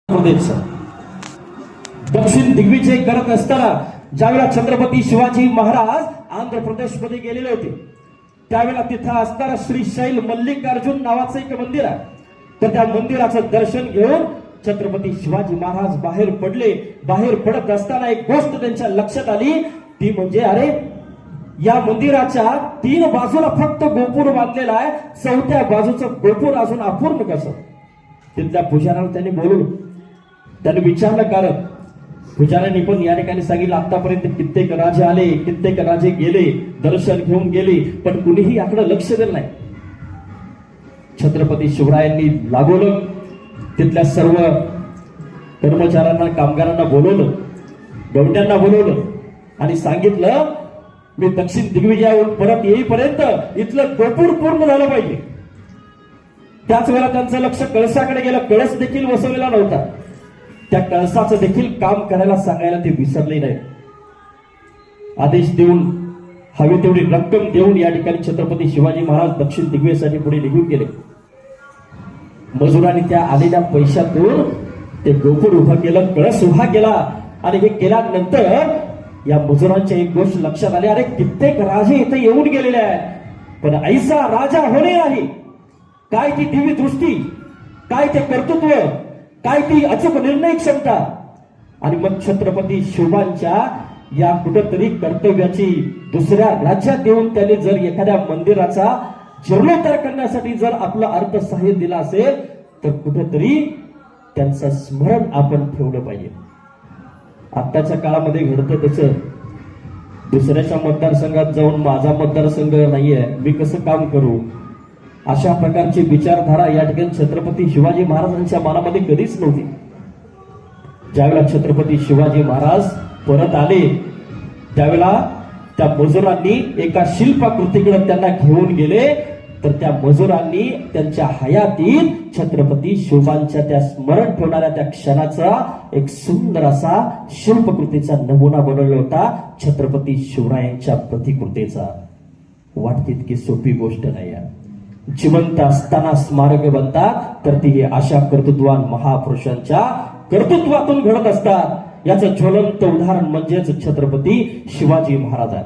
प्रदेश दक्षिण दिग्विजय करत असताना ज्यावेळेला छत्रपती शिवाजी महाराज आंध्र प्रदेशमध्ये गेलेले होते त्यावेळेला तिथं असणारा श्री शैल मल्लिकार्जुन नावाचं एक मंदिर आहे. तर त्या मंदिराचं दर्शन घेऊन छत्रपती शिवाजी महाराज बाहेर पडत असताना एक गोष्ट त्यांच्या लक्षात आली. ती म्हणजे अरे या मंदिराच्या 3 बाजूला फक्त गोपूर बांधलेला आहे, चौथ्या बाजूचं गोपूर अजून अपूर्ण कसं. तिथल्या पुजाऱ्याला त्यांनी बोलवलं, त्यांनी विचारलं कारण. पुजाऱ्यांनी पण या ठिकाणी सांगितलं आतापर्यंत कित्येक राजे आले, कित्येक राजे गेले, दर्शन घेऊन गेले, पण कुणीही याकडे लक्ष दिलं नाही. छत्रपती शिवरायांनी लागवलं, तिथल्या सर्व कर्मचाऱ्यांना कामगारांना बोलवलं, गवंड्यांना बोलवलं आणि सांगितलं मी दक्षिण दिग्विजयावरून परत येईपर्यंत इथलं गोपूर पूर्ण झालं पाहिजे. त्याच वेळेला त्यांचं लक्ष कळसाकडे गेलं. कळस देखील बसवलेला नव्हता. त्या कळसाचं देखील काम करायला सांगायला ते विसरले नाही. आदेश देऊन हवी तेवढी रक्कम देऊन या ठिकाणी छत्रपती शिवाजी महाराज दक्षिण दिग्विजयासाठी पुढे निघून गेले. मजुरांनी त्या आलेल्या पैशातून ते गोपूर उभं केलं, कळस उभा केला. आणि हे केल्यानंतर या मजुरांच्या एक गोष्ट लक्षात आली, अरे कित्येक राजे इथे येऊन गेलेले आहेत पण ऐसा राजा होणे नाही. काय ती दिव्य दृष्टी, काय ते कर्तृत्व, काय ती अचूक निर्णय क्षमता. आणि मग छत्रपती शिवांच्या या कुठंतरी कर्तव्याची दुसऱ्या राज्यात येऊन त्यांनी जर एखाद्या मंदिराचा जीर्णोद्धार करण्यासाठी जर आपलं अर्थसहाय्य दिलं असेल तर कुठंतरी त्यांचं स्मरण आपण ठेवलं पाहिजे. आत्ताच्या काळामध्ये घडतं तसं दुसऱ्याच्या मतदारसंघात जाऊन माझा मतदारसंघ नाहीये, मी कसं काम करू, अशा प्रकारची विचारधारा या ठिकाणी छत्रपती शिवाजी महाराजांच्या मनामध्ये कधीच नव्हती. ज्यावेळेला छत्रपती शिवाजी महाराज परत आले त्यावेळेला त्या मजुरांनी एका शिल्पाकृतीकडे त्यांना घेऊन गेले. तर त्या मजुरांनी त्यांच्या हयातीत छत्रपती शिवांच्या त्या स्मरण ठेवणाऱ्या त्या क्षणाचा एक सुंदर असा शिल्पकृतीचा नमुना बनवला होता छत्रपती शिवरायांच्या प्रतिकृतीचा. वाटते इतकी सोपी गोष्ट नाही आहे. जिवंत असताना स्मारक बनतात तर ती अशा कर्तृत्वान महापुरुषांच्या कर्तृत्वातून घडत असतात. याचं ज्वलंत उदाहरण म्हणजेच छत्रपती शिवाजी महाराज आहे.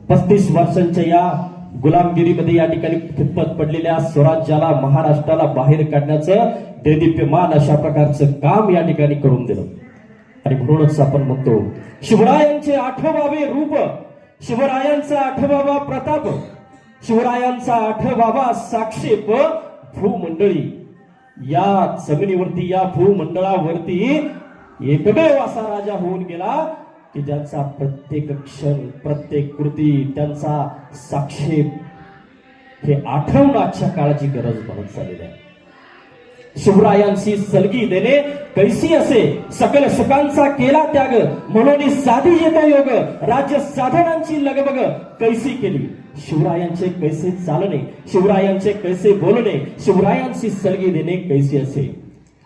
35 वर्षांच्या या गुलामगिरीमध्ये या ठिकाणी खितपत पडलेल्या स्वराज्याला, महाराष्ट्राला बाहेर काढण्याचं देदीप्यमान अशा प्रकारचं काम या ठिकाणी करून दिलं. आणि म्हणूनच आपण म्हणतो शिवरायांचे 8वावे रूप, शिवरायांचा 8वावा प्रताप, शिवरायांचा 8वावा साक्षेप भूमंडळी. या जमिनीवरती, या भूमंडळावरती एकमेव असा राजा होऊन गेला की ज्यांचा प्रत्येक क्षण, प्रत्येक कृती, त्यांचा साक्षेप हे आठवण आजच्या काळाची गरज बनत चाललेली आहे. शिवरायांची सलगी देणे कैसी असे, सकल सुखांचा केला त्याग, म्हणून साधी येता योग, राज्य साधनांची लगबग कैसी केली. शिवरायांचे कैसे चालणे, शिवरायांचे कैसे बोलणे, शिवरायांची सलगी देणे कैसी असे.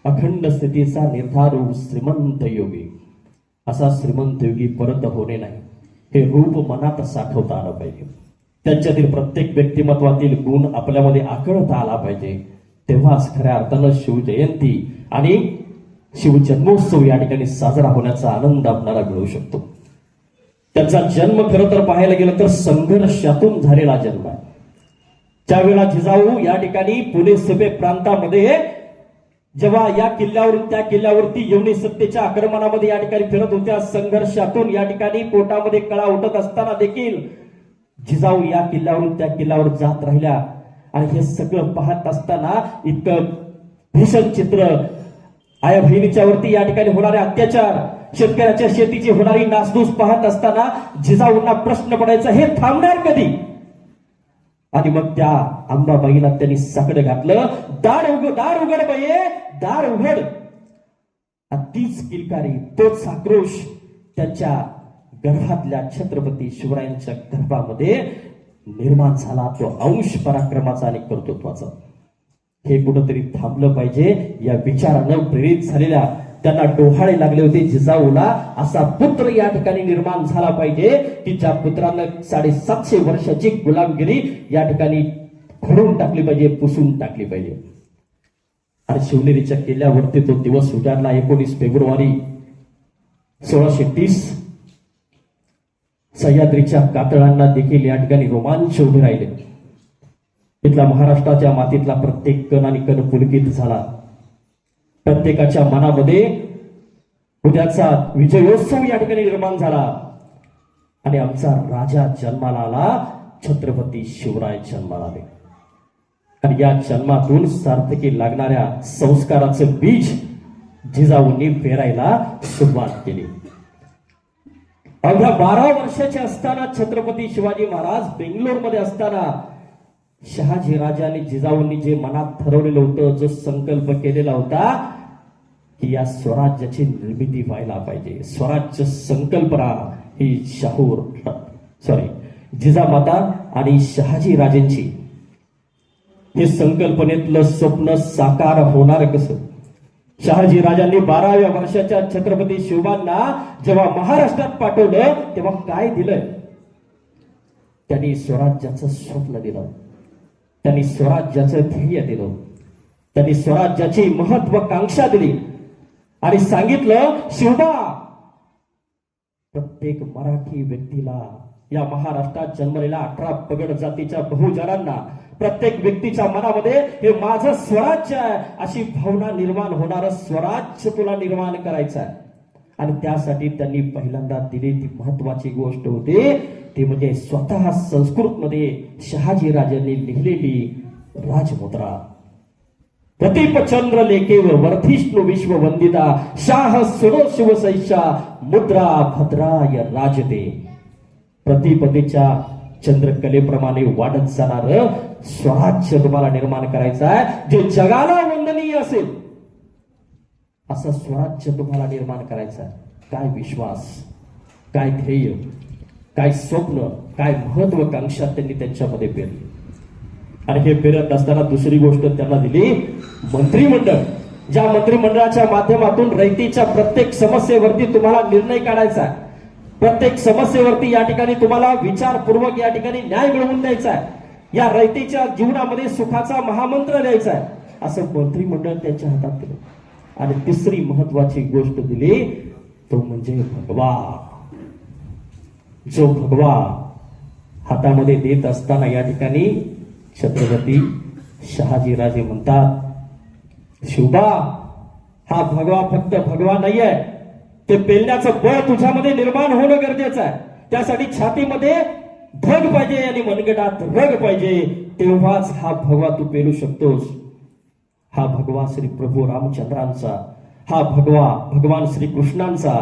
अखंड स्थितीचा निर्धार श्रीमंत योगी. असा श्रीमंत योगी परत होणे नाही, हे रूप मनात साठवता आलं पाहिजे. त्यांच्यातील प्रत्येक व्यक्तिमत्वातील गुण आपल्यामध्ये आकळता आला पाहिजे. तेव्हाच खऱ्या अर्थानं शिवजयंती आणि शिवजन्मोत्सव या ठिकाणी साजरा होण्याचा आनंद आपल्याला मिळू शकतो. त्यांचा जन्म खरं तर पाहायला गेलं तर संघर्षातून झालेला जन्म आहे. ज्यावेळेला जिजाऊ या ठिकाणी पुणे सुपे प्रांतामध्ये जेव्हा या किल्ल्यावरून त्या किल्ल्यावरती येवनी सत्तेच्या आक्रमणामध्ये या ठिकाणी फिरत होत्या, संघर्षातून या ठिकाणी पोटामध्ये कळा उठत असताना देखील जिजाऊ या किल्ल्यावरून त्या किल्ल्यावर जात राहिल्या. आणि हे सगळं पाहत असताना इतकं भीषण चित्र, आया बहिणीच्या वरती या ठिकाणी होणारे अत्याचार, शेतकऱ्याच्या शेतीची होणारी नासधूस पाहत असताना जिजाऊंना प्रश्न पडायचा, हे थांबणार कधी. आणि मग त्या अंबाबाईला त्यांनी साकडं घातलं. दार उघड बाई, दार उघड. तीच किलकारी, तोच आक्रोश त्यांच्या गर्भातल्या छत्रपती शिवरायांच्या गर्भामध्ये निर्माण झाला. तो अंश पराक्रमाचा आणि कर्तृत्वाचा. हे कुठंतरी थांबलं पाहिजे. या विचारानं प्रेरित झालेल्या त्यांना डोहाळे लागले होते जिजाऊला, असा पुत्र या ठिकाणी निर्माण झाला पाहिजे की ज्या पुत्रानं 750 वर्षाची गुलामगिरी या ठिकाणी खोडून टाकली पाहिजे, पुसून टाकली पाहिजे. आणि शिवनेरीच्या किल्ल्यावरती तो दिवस उजाडला 19 फेब्रुवारी 1630. सह्याद्रीच्या कातळांना देखील या ठिकाणी रोमांच उभे राहिले. इथला महाराष्ट्राच्या मातीतला प्रत्येक कण आणि कण पुलकित झाला. प्रत्येकाच्या मनामध्ये उद्याचा विजयोत्सव या ठिकाणी निर्माण झाला आणि आमचा राजा जन्माला आला, छत्रपती शिवराय जन्माला आले. आणि या जन्मातून सार्थकी लागणाऱ्या संस्काराचं बीज जिजाऊंनी पेरायला सुरुवात केली. अवघ्या 12 वर्षाचे असताना छत्रपती शिवाजी महाराज बेंगलोरमध्ये असताना शहाजी राजा आणि जिजाऊंनी जे मनात ठरवलेलं होतं, जो संकल्प केलेला होता की या स्वराज्याची निर्मिती व्हायला पाहिजे. स्वराज्य संकल्पना ही जिजामाता आणि शहाजी राजांची, हे संकल्पनेतलं स्वप्न साकार होणार कसं? शहाजी राजांनी 12व्या वर्षाच्या छत्रपती शिवबांना जेव्हा महाराष्ट्रात पाठवलं तेव्हा काय दिलं? त्यांनी स्वराज्याचं स्वप्न दिलं, त्यांनी स्वराज्याचं ध्येय दिलं, त्यांनी स्वराज्याची महत्वाकांक्षा दिली आणि सांगितलं, शिवबा, प्रत्येक मराठी व्यक्तीला, या महाराष्ट्रात जन्मलेल्या 18 पगड जातीच्या बहुजनांना, प्रत्येक व्यक्तीच्या मनामध्ये हे माझं स्वराज्य आहे अशी भावना निर्माण होणारं स्वराज्य तुला निर्माण करायचं आहे. आणि त्यासाठी त्यांनी पहिल्यांदा दिली ती महत्वाची गोष्ट होती ती म्हणजे स्वतः संस्कृतमध्ये शहाजी राजांनी लिहिलेली राजमुद्रा. प्रतीपचंद्र लेखेव वर्धिष्णू विश्व वंदिता शाह सुरो शिवसैषा मुद्रा भद्राय राजते. प्रतिपदेच्या चंद्रकलेप्रमाणे वाढत जाणार स्वराज्य तुम्हाला निर्माण करायचं आहे, जे जगाला वंदनीय असेल असं स्वराज्य तुम्हाला निर्माण करायचं आहे. काय विश्वास, काय ध्येय, काय स्वप्न, काय महत्वाकांक्षा त्यांनी त्यांच्यामध्ये पेरली. आणि हे पेरत असताना दुसरी गोष्ट त्यांना दिली मंत्रिमंडळ. ज्या मंत्रिमंडळाच्या माध्यमातून रयतेच्या प्रत्येक समस्येवरती तुम्हाला निर्णय काढायचा आहे, प्रत्येक समस्येवरती या ठिकाणी तुम्हाला विचारपूर्वक या ठिकाणी न्याय मिळवून द्यायचा आहे, या रयतेच्या जीवनामध्ये सुखाचा महामंत्र द्यायचा आहे, असं मंत्रिमंडळ त्यांच्या हातात दिलं. आणि तिसरी महत्वाची गोष्ट दिली तो म्हणजे भगवा. जो भगवा हातामध्ये देत असताना या ठिकाणी छत्रपती शहाजीराजे म्हणतात, शिवबा, हा भगवा फक्त भगवा नाहीये, ते पेलण्याचं बळ तुझ्यामध्ये निर्माण होणं गरजेचं आहे. त्यासाठी छातीमध्ये धग पाहिजे आणि मनगटात रग पाहिजे, तेव्हाच हा भगवा तू पेलू शकतोस. हा भगवा श्री प्रभू रामचंद्रांचा, हा भगवा भगवान श्री कृष्णांचा,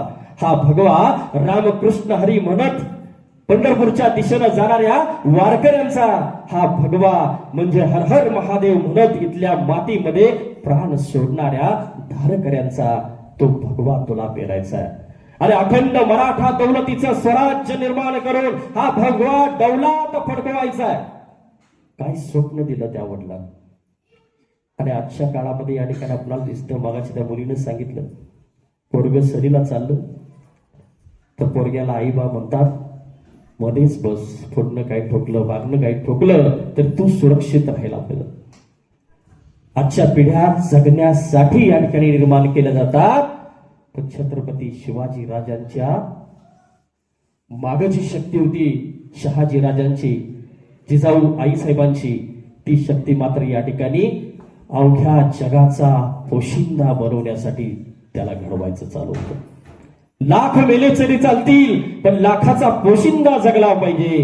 हा भगवा रामकृष्ण हरी म्हणत पंढरपूरच्या दिशेनं जाणाऱ्या वारकऱ्यांचा, हा भगवा म्हणजे हर हर महादेव म्हणत इथल्या मातीमध्ये प्राण सोडणाऱ्या धारकऱ्यांचा तो भगवा तुला पेरायचा आहे. आणि अखंड मराठा दौलतीचं स्वराज्य निर्माण करून हा भगवा डौलात फडकवायचा आहे. काय स्वप्न दिलं त्या वडिलांना. आणि आजच्या काळामध्ये या ठिकाणी आपल्याला दिसतं, मागाशी त्या मुलीने सांगितलं, पोरग सरीला चाललं तर पोरग्याला आई बा म्हणतात, मध्येच बस, फोडणं काही ठोकलं, वागणं काही ठोकलं तर तू सुरक्षित राहायला पाहिजे. आजच्या पिढ्या जगण्यासाठी या ठिकाणी निर्माण केल्या जातात. पण छत्रपती शिवाजी राजांच्या मागची शक्ती होती, शहाजी राजांची, जिजाऊ आईसाहेबांची, ती शक्ती मात्र या ठिकाणी अवघ्या जगाचा पोशिंदा बनवण्यासाठी त्याला घडवायचं चालू होतं. लाख मेले तरी चालतील, पण लाखाचा पोशिंदा जगला पाहिजे,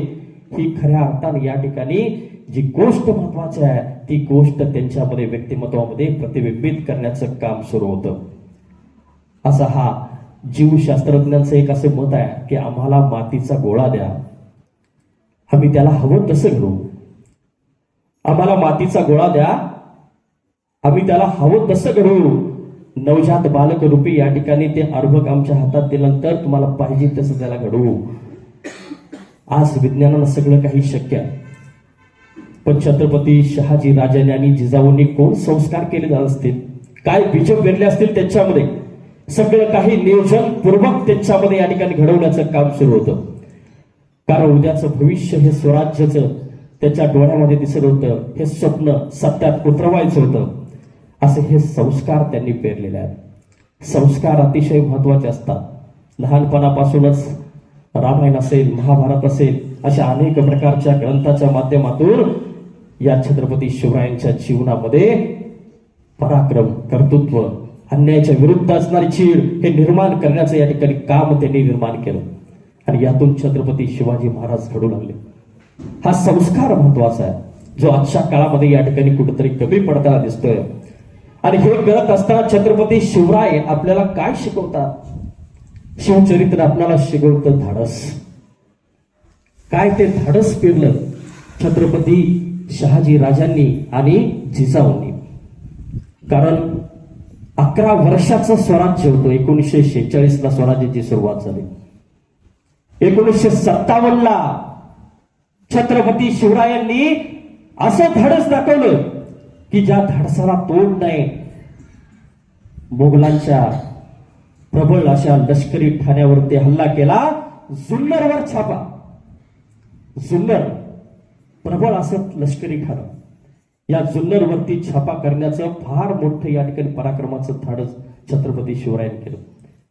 ही खऱ्या अर्थाने या ठिकाणी जी गोष्ट महत्वाची आहे ती गोष्ट त्यांच्यामध्ये व्यक्तिमत्वामध्ये प्रतिबिंबित करण्याचं काम सुरू होतं. असा हा जीवशास्त्रज्ञांचं एक असं मत आहे की आम्हाला मातीचा गोळा द्या, आम्ही त्याला हवं तसं घडवू. आम्हाला मातीचा गोळा द्या, आम्ही त्याला हवं तसं घडवू. नवजात बालक रूपी या ठिकाणी ते अर्भक आमच्या हातात दिल्यानंतर तुम्हाला पाहिजे तसं त्याला घडवू. आज विज्ञानानं सगळं काही शक्य आहे, पण छत्रपती शहाजी राजांनी आणि जिजाऊंनी कोण संस्कार केले असतील, काय बीज पेरले असतील त्यांच्यामध्ये, सगळं काही नियोजन पूर्वक त्यांच्यामध्ये या ठिकाणी घडवण्याचं काम सुरू होतं. कारण उद्याचं भविष्य हे स्वराज्याचं त्याच्या डोळ्यामध्ये दिसत होतं, हे स्वप्न सत्यात उतरवायचं होतं. असे हे संस्कार त्यांनी पेरलेले आहेत. संस्कार अतिशय महत्वाचे असतात. लहानपणापासूनच रामायण असेल, महाभारत असेल, अशा अनेक प्रकारच्या ग्रंथाच्या माध्यमातून या छत्रपती शिवरायांच्या जीवनामध्ये पराक्रम, कर्तृत्व, अन्यायाच्या विरुद्ध असणारी चीड हे निर्माण करण्याचं या ठिकाणी काम त्यांनी निर्माण केलं आणि यातून छत्रपती शिवाजी महाराज घडू लागले. हा संस्कार महत्वाचा आहे, जो आजच्या काळामध्ये या ठिकाणी कुठेतरी कमी पडताना दिसतोय. आणि हे करत असताना छत्रपती शिवराय आपल्याला काय शिकवतात? शिवचरित्र आपल्याला शिकवतं धाडस. काय ते धाडस पेरलं छत्रपती शहाजी राजांनी आणि जिजाऊंनी. कारण 11 वर्षाचं स्वराज्य होतं. 1946 ला स्वराज्याची सुरुवात झाली. 1957 ला छत्रपती शिवरायांनी असं धाडस दाखवलं की ज्या धाडसाला तोड नाही. मोगलांच्या प्रबळ अशा लष्करी ठाण्यावरती हल्ला केला. जुन्नरवर छापा. जुन्नर प्रबळ असं लष्करी ठाणं. या जुन्नरवरती छापा करण्याचं फार मोठं या ठिकाणी पराक्रमाचं धाडस छत्रपती शिवरायांनी केलं.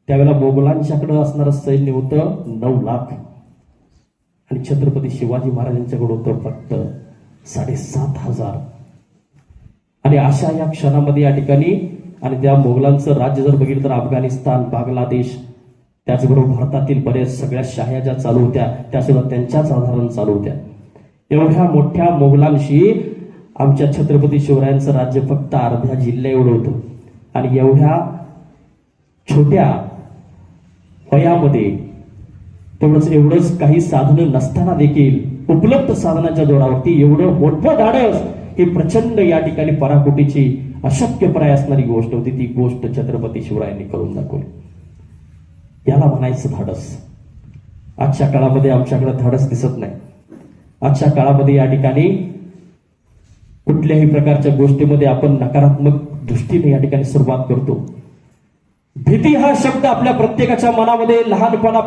त्यावेळेला मोगलांच्याकडे असणारं सैन्य होतं 9 लाख आणि छत्रपती शिवाजी महाराजांच्याकडे होतं फक्त 7,500. आणि अशा या क्षणामध्ये या ठिकाणी आणि त्या मोगलांचं राज्य जर बघितलं तर अफगाणिस्तान, बांगलादेश, त्याचबरोबर भारतातील बरेच सगळ्या शाह्या ज्या चालू होत्या त्या सुद्धा त्यांच्याच आधारानं चालू होत्या. एवढ्या मोठ्या मोगलांशी आमच्या छत्रपती शिवरायांचं राज्य फक्त अर्ध्या जिल्ह्या एवढं होतं. आणि एवढ्या छोट्या वयामध्ये एवढंच काही साधनं नसताना देखील उपलब्ध साधनाच्या जोरावरती एवढं मोठं धाडस, ही प्रचंड या ठिकाणी पराकोटीची अशक्यप्राय असणारी गोष्ट होती. ती गोष्ट छत्रपती शिवरायांनी करून दाखवली. याला म्हणायचं धाडस. आजच्या काळामध्ये आमच्याकडे धाडस दिसत नाही. आजच्या काळामध्ये या ठिकाणी कुठल्याही प्रकारच्या गोष्टीमध्ये आपण नकारात्मक दृष्टीने या ठिकाणी सुरुवात करतो. भीती हा शब्द आपल्या प्रत्येकाच्या मनामध्ये लहानपणापासून